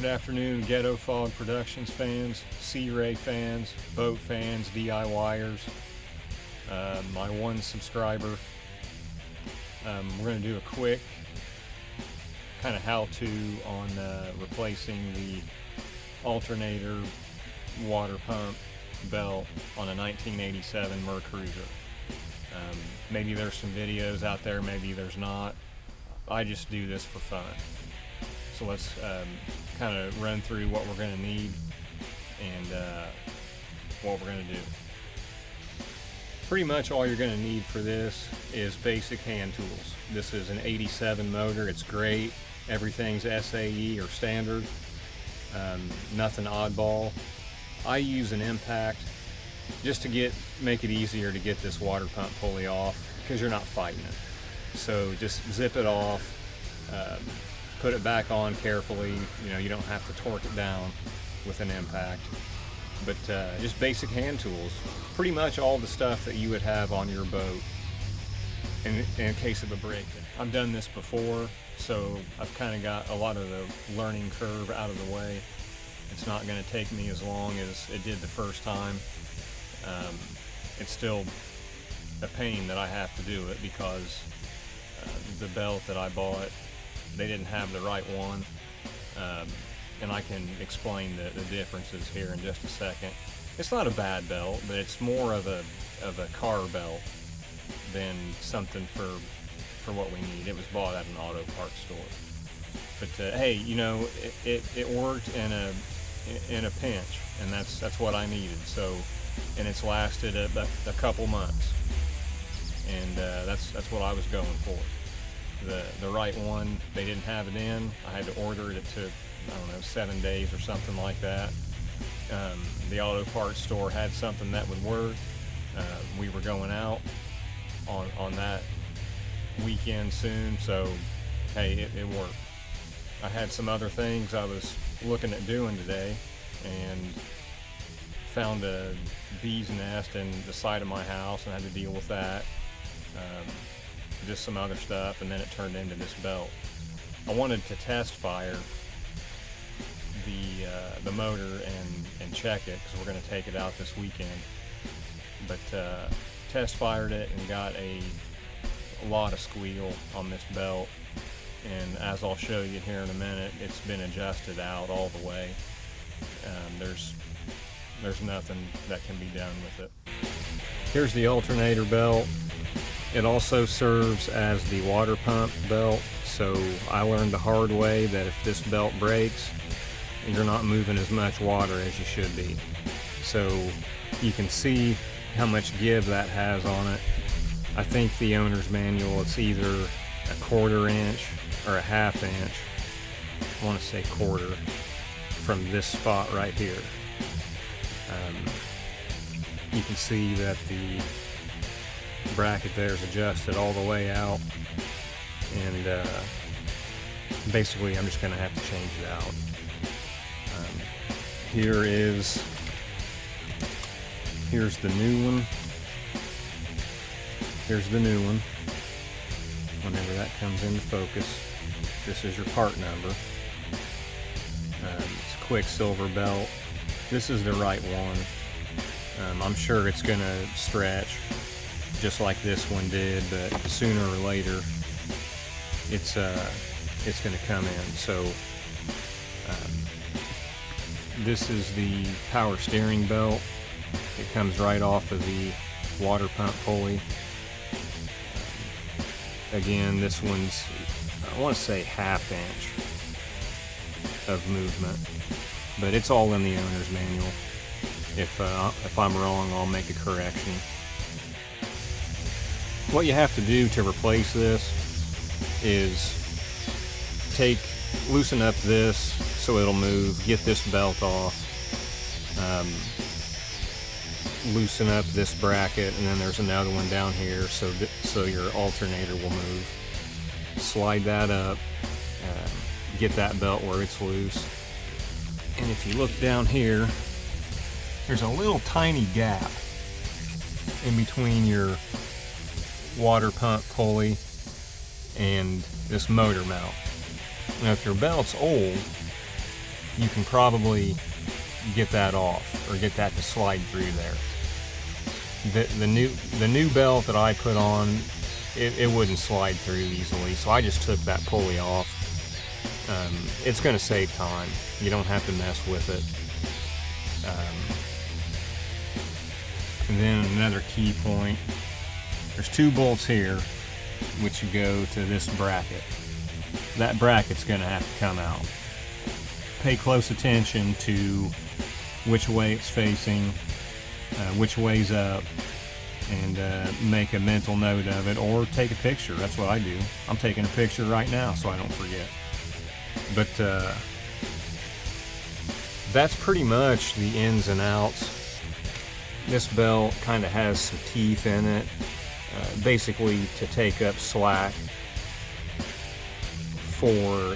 Good afternoon, Ghetto Fog Productions fans, Sea Ray fans, boat fans, DIYers, my one subscriber. We're going to do a quick kind of how-to on replacing the alternator water pump belt on a 1987 Mercruser. Maybe there's some videos out there, maybe there's not. I just do this for fun. So let's kind of run through what we're going to need and what we're going to do. Pretty much all you're going to need for this is basic hand tools. This is an 87 motor. It's great. Everything's SAE or standard. Nothing oddball. I use an impact just to make it easier to get this water pump pulley off because you're not fighting it. So just zip it off. Put it back on carefully. You don't have to torque it down with an impact. But just basic hand tools. Pretty much all the stuff that you would have on your boat in case of a break. I've done this before, so I've kind of got a lot of the learning curve out of the way. It's not going to take me as long as it did the first time. It's still a pain that I have to do it because the belt that I bought, they didn't have the right one, and I can explain the differences here in just a second. It's not a bad belt, but it's more of a car belt than something for what we need. It was bought at an auto parts store. But hey, it worked in a pinch, and that's what I needed. So, and it's lasted a couple months, and that's what I was going for. The right one, they didn't have it in. I had to order it. It took, I don't know, 7 days or something like that. The auto parts store had something that would work. We were going out on that weekend soon, so hey, it worked. I had some other things I was looking at doing today and found a bee's nest in the side of my house and had to deal with that. Just some other stuff, and then it turned into this belt. I wanted to test fire the motor and check it because we're going to take it out this weekend. But test fired it and got a lot of squeal on this belt, and as I'll show you here in a minute, it's been adjusted out all the way. There's nothing that can be done with it. Here's the alternator belt. It also serves as the water pump belt, so I learned the hard way that if this belt breaks, you're not moving as much water as you should be. So you can see how much give that has on it. I think the owner's manual, it's either a 1/4 inch or a 1/2 inch. I want to say 1/4 from this spot right here. You can see that the bracket there is adjusted all the way out, and basically I'm just going to have to change it out. Here's the new one. Here's the new one. Whenever that comes into focus, this is your part number. It's a Quicksilver belt. This is the right one. I'm sure it's going to stretch just like this one did, but sooner or later it's going to come in. So this is the power steering belt. It comes right off of the water pump pulley. Again, this one's, I want to say 1/2 inch of movement, but it's all in the owner's manual. If I'm wrong, I'll make a correction. What you have to do to replace this is loosen up this so it'll move, get this belt off, loosen up this bracket, and then there's another one down here so your alternator will move. Slide that up, get that belt where it's loose, and if you look down here, there's a little tiny gap in between your water pump pulley and this motor mount. Now if your belt's old, you can probably get that off, or get that to slide through there. The new belt that I put on, it wouldn't slide through easily, so I just took that pulley off. It's going to save time. You don't have to mess with it. And then another key point, there's 2 bolts here which go to this bracket. That bracket's going to have to come out. Pay close attention to which way it's facing, which way's up, and make a mental note of it, or take a picture. That's what I do. I'm taking a picture right now so I don't forget. But that's pretty much the ins and outs. This belt kind of has some teeth in it, basically to take up slack for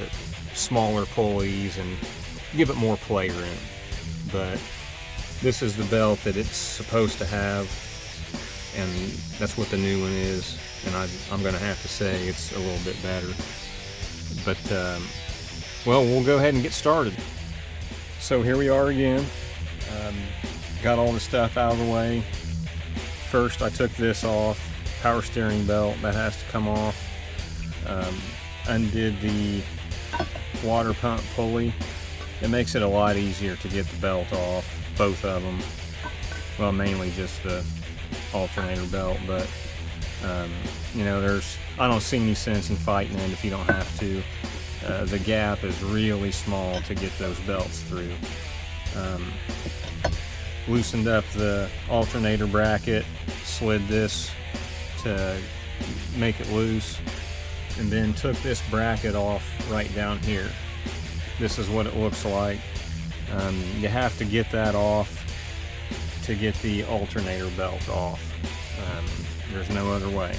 smaller pulleys and give it more play room. But this is the belt that it's supposed to have, and that's what the new one is, and I'm going to have to say it's a little bit better. But well, we'll go ahead and get started. So here we are again. Got all the stuff out of the way. First I took this off, power steering belt, that has to come off. Undid the water pump pulley. It makes it a lot easier to get the belt off, both of them. Well, mainly just the alternator belt, but you know, I don't see any sense in fighting it if you don't have to. The gap is really small to get those belts through. Loosened up the alternator bracket, slid this to make it loose, and then took this bracket off right down here. This is what it looks like. You have to get that off to get the alternator belt off. There's no other way.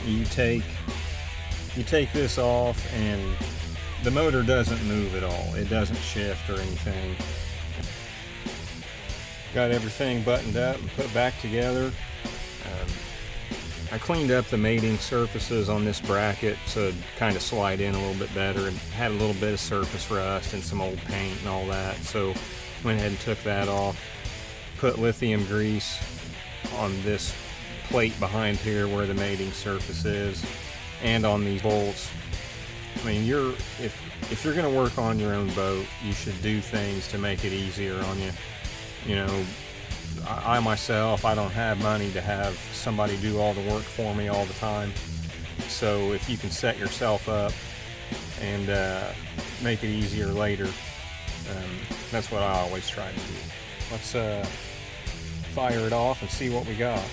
You take this off, and the motor doesn't move at all. It doesn't shift or anything. Got everything buttoned up and put back together. I cleaned up the mating surfaces on this bracket so it'd kind of slide in a little bit better, and had a little bit of surface rust and some old paint and all that. So went ahead and took that off. Put lithium grease on this plate behind here where the mating surface is, and on these bolts. I mean, if you're going to work on your own boat, you should do things to make it easier on you. You know, I myself, I don't have money to have somebody do all the work for me all the time. So if you can set yourself up and make it easier later, that's what I always try to do. Let's fire it off and see what we got.